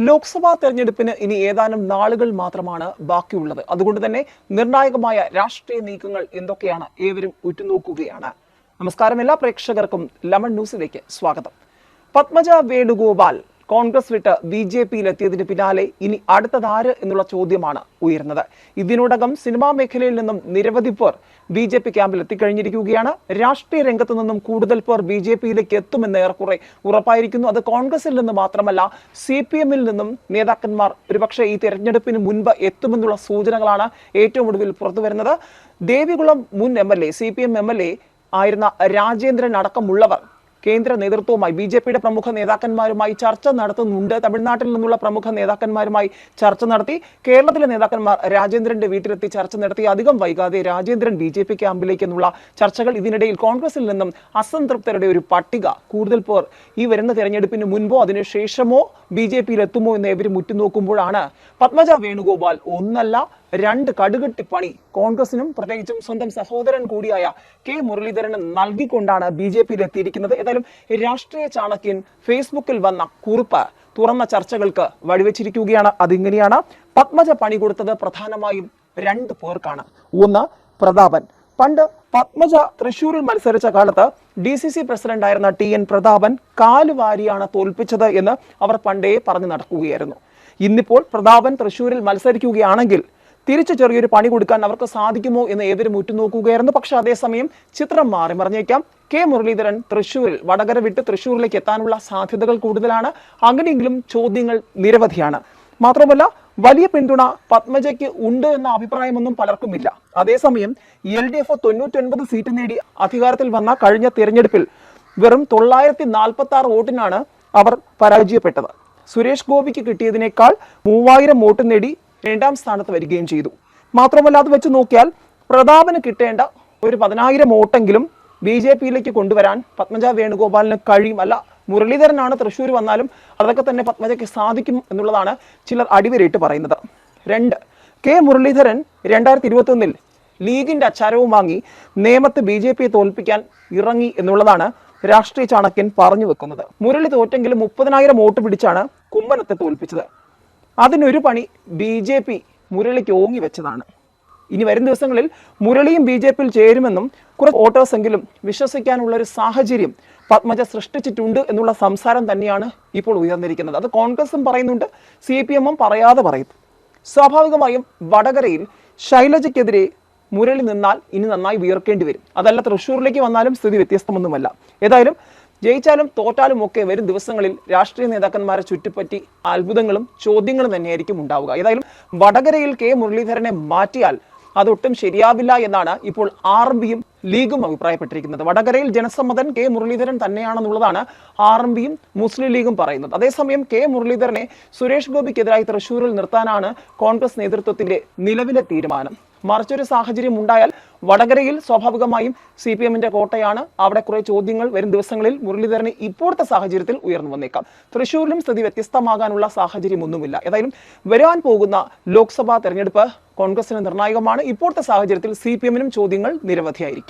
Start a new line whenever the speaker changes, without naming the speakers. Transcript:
ലോക്സഭാ തെരഞ്ഞെടുപ്പിന് ഇനി ഏതാനും നാളുകൾ മാത്രമാണ് ബാക്കിയുള്ളത്. അതുകൊണ്ട് തന്നെ നിർണായകമായ രാഷ്ട്രീയ നീക്കങ്ങൾ എന്തൊക്കെയാണ് ഏവരും ഉറ്റുനോക്കുകയാണ്. നമസ്കാരം, എല്ലാ പ്രേക്ഷകർക്കും ലെമൺ ന്യൂസിലേക്ക് സ്വാഗതം. പത്മജ വേണുഗോപാൽ കോൺഗ്രസ് വിട്ട് BJPയിലെത്തിയതിന് പിന്നാലെ ഇനി അടുത്തതാര് എന്നുള്ള ചോദ്യമാണ് ഉയർന്നത്. ഇതിനോടകം സിനിമാ മേഖലയിൽ നിന്നും നിരവധി പേർ BJP ക്യാമ്പിൽ എത്തിക്കഴിഞ്ഞിരിക്കുകയാണ്. രാഷ്ട്രീയ രംഗത്തു നിന്നും കൂടുതൽ പേർ BJPയിലേക്ക് എത്തുമെന്ന് ഏറെക്കുറെ ഉറപ്പായിരിക്കുന്നു. അത് കോൺഗ്രസിൽ നിന്ന് മാത്രമല്ല, CPMൽ നിന്നും നേതാക്കന്മാർ ഒരുപക്ഷെ ഈ തെരഞ്ഞെടുപ്പിന് മുൻപ് എത്തുമെന്നുള്ള സൂചനകളാണ് ഏറ്റവും ഒടുവിൽ പുറത്തുവരുന്നത്. ദേവികുളം മുൻ MLA CPM MLA ആയിരുന്ന രാജേന്ദ്രൻ അടക്കമുള്ളവർ കേന്ദ്ര നേതൃത്വവുമായി BJPയുടെ പ്രമുഖ നേതാക്കന്മാരുമായി ചർച്ച നടത്തുന്നുണ്ട്. തമിഴ്നാട്ടിൽ നിന്നുള്ള പ്രമുഖ നേതാക്കന്മാരുമായി ചർച്ച നടത്തി. കേരളത്തിലെ നേതാക്കന്മാർ രാജേന്ദ്രന്റെ വീട്ടിലെത്തി ചർച്ച നടത്തി. അധികം വൈകാതെ രാജേന്ദ്രൻ BJP ക്യാമ്പിലേക്ക് എന്നുള്ള ചർച്ചകൾ. ഇതിനിടയിൽ കോൺഗ്രസിൽ നിന്നും അസംതൃപ്തരുടെ ഒരു പട്ടിക, കൂടുതൽ പേർ ഈ വരുന്ന തെരഞ്ഞെടുപ്പിന് മുൻപോ അതിനുശേഷമോ BJPയിൽ എത്തുമോ എന്ന് ഇവർ മുറ്റുനോക്കുമ്പോഴാണ് പത്മജ വേണുഗോപാൽ ഒന്നല്ല രണ്ട് കടുകെട്ടിപ്പണി കോൺഗ്രസിനും പ്രത്യേകിച്ചും സ്വന്തം സഹോദരൻ കൂടിയായ K മുരളീധരനും നൽകിക്കൊണ്ടാണ് BJPയിൽ എത്തിയിരിക്കുന്നത്. ഏതായാലും രാഷ്ട്രീയ ചാണക്യൻ ഫേസ്ബുക്കിൽ വന്ന കുറിപ്പ് തുറന്ന ചർച്ചകൾക്ക് വഴിവെച്ചിരിക്കുകയാണ്. അതിങ്ങനെയാണ്: പത്മജ പണി കൊടുത്തത് പ്രധാനമായും രണ്ട് പേർക്കാണ്. ഒന്ന്, പ്രതാപൻ. പണ്ട് പത്മജ തൃശൂരിൽ മത്സരിച്ച കാലത്ത് DCC പ്രസിഡന്റ് ആയിരുന്ന TN പ്രതാപൻ കാലുവാരിയാണ് തോൽപ്പിച്ചത് എന്ന് അവർ പണ്ടേ പറഞ്ഞു നടക്കുകയായിരുന്നു. ഇന്നിപ്പോൾ പ്രതാപൻ തൃശൂരിൽ മത്സരിക്കുകയാണെങ്കിൽ തിരിച്ചു ചെറിയൊരു പണി കൊടുക്കാൻ അവർക്ക് സാധിക്കുമോ എന്ന് ഏവരും ഉറ്റുനോക്കുകയായിരുന്നു. പക്ഷെ അതേസമയം ചിത്രം മാറി മറിഞ്ഞേക്കാം. K മുരളീധരൻ തൃശൂരിൽ, വടകര വിട്ട് തൃശൂരിലേക്ക് എത്താനുള്ള സാധ്യതകൾ കൂടുതലാണ്. അങ്ങനെയെങ്കിലും ചോദ്യങ്ങൾ നിരവധിയാണ്. മാത്രമല്ല, വലിയ പിന്തുണ പത്മജയ്ക്ക് ഉണ്ട് എന്ന അഭിപ്രായമൊന്നും പലർക്കുമില്ല. അതേസമയം LDF 99 സീറ്റ് നേടി അധികാരത്തിൽ വന്ന കഴിഞ്ഞ തിരഞ്ഞെടുപ്പിൽ വെറും 946 വോട്ടിനാണ് അവർ പരാജയപ്പെട്ടത്. സുരേഷ് ഗോപിക്ക് കിട്ടിയതിനേക്കാൾ 3000 വോട്ട് നേടി രണ്ടാം സ്ഥാനത്ത് വരികയും ചെയ്തു. മാത്രമല്ല, അത് വെച്ച് നോക്കിയാൽ പ്രതാപന് കിട്ടേണ്ട ഒരു 10,000 വോട്ടെങ്കിലും BJPയിലേക്ക് കൊണ്ടുവരാൻ പത്മജ വേണുഗോപാലിന് കഴിയും. അല്ല, മുരളീധരനാണ് തൃശ്ശൂർ വന്നാലും അതൊക്കെ തന്നെ പത്മജയ്ക്ക് സാധിക്കും എന്നുള്ളതാണ് ചിലർ അടിവരയിട്ട് പറയുന്നത്. 2, K മുരളീധരൻ 2021 ലീഗിന്റെ അച്ചാരവും വാങ്ങി നേമത്ത് BJPയെ തോൽപ്പിക്കാൻ ഇറങ്ങി എന്നുള്ളതാണ് രാഷ്ട്രീയ ചാണക്യൻ പറഞ്ഞു വെക്കുന്നത്. മുരളി തോറ്റെങ്കിലും 30,000 വോട്ട് പിടിച്ചാണ് കുമ്മനത്തെ തോൽപ്പിച്ചത്. അതിനൊരു പണി BJP മുരളിക്ക് ഓങ്ങി വെച്ചതാണ്. ഇനി വരും ദിവസങ്ങളിൽ മുരളിയും BJPയിൽ ചേരുമെന്നും കുറച്ച് വോട്ടേഴ്സെങ്കിലും വിശ്വസിക്കാനുള്ള ഒരു സാഹചര്യം പത്മജ സൃഷ്ടിച്ചിട്ടുണ്ട് എന്നുള്ള സംസാരം തന്നെയാണ് ഇപ്പോൾ ഉയർന്നിരിക്കുന്നത്. അത് കോൺഗ്രസും പറയുന്നുണ്ട്, CPMും പറയാതെ പറയുന്നു. സ്വാഭാവികമായും വടകരയിൽ ശൈലജയ്ക്കെതിരെ മുരളി നിന്നാൽ ഇനി നന്നായി വിയർക്കേണ്ടി വരും. അതല്ല, തൃശ്ശൂരിലേക്ക് വന്നാലും സ്ഥിതി വ്യത്യസ്തമൊന്നുമല്ല. ഏതായാലും ജയിച്ചാലും തോറ്റാലും ഒക്കെ വരും ദിവസങ്ങളിൽ രാഷ്ട്രീയ നേതാക്കന്മാരെ ചുറ്റിപ്പറ്റി അത്ഭുതങ്ങളും ചോദ്യങ്ങളും തന്നെയായിരിക്കും ഉണ്ടാവുക. ഏതായാലും വടകരയിൽ K മുരളീധരനെ മാറ്റിയാൽ അതൊട്ടും ശരിയാവില്ല എന്നാണ് ഇപ്പോൾ RMPയും ലീഗും അഭിപ്രായപ്പെട്ടിരിക്കുന്നത്. വടകരയിൽ ജനസമ്മതൻ K മുരളീധരൻ തന്നെയാണെന്നുള്ളതാണ് RMPയും മുസ്ലിം ലീഗും പറയുന്നത്. അതേസമയം K മുരളീധരനെ സുരേഷ് ഗോപിക്കെതിരായി തൃശ്ശൂരിൽ നിർത്താനാണ് കോൺഗ്രസ് നേതൃത്വത്തിന്റെ നിലവിലെ തീരുമാനം. മറിച്ചൊരു സാഹചര്യം ഉണ്ടായാൽ വടകരയിൽ സ്വാഭാവികമായും CPMന്റെ കോട്ടയാണ്. അവിടെ കുറെ ചോദ്യങ്ങൾ വരും ദിവസങ്ങളിൽ മുരളീധരന് ഇപ്പോഴത്തെ സാഹചര്യത്തിൽ ഉയർന്നു വന്നേക്കാം. തൃശ്ശൂരിലും സ്ഥിതി വ്യത്യസ്തമാകാനുള്ള സാഹചര്യമൊന്നുമില്ല. ഏതായാലും വരാൻ പോകുന്ന ലോക്സഭാ തെരഞ്ഞെടുപ്പ് കോൺഗ്രസിന് നിർണായകമാണ്. ഇപ്പോഴത്തെ സാഹചര്യത്തിൽ CPMനും ചോദ്യങ്ങൾ നിരവധിയായിരിക്കും.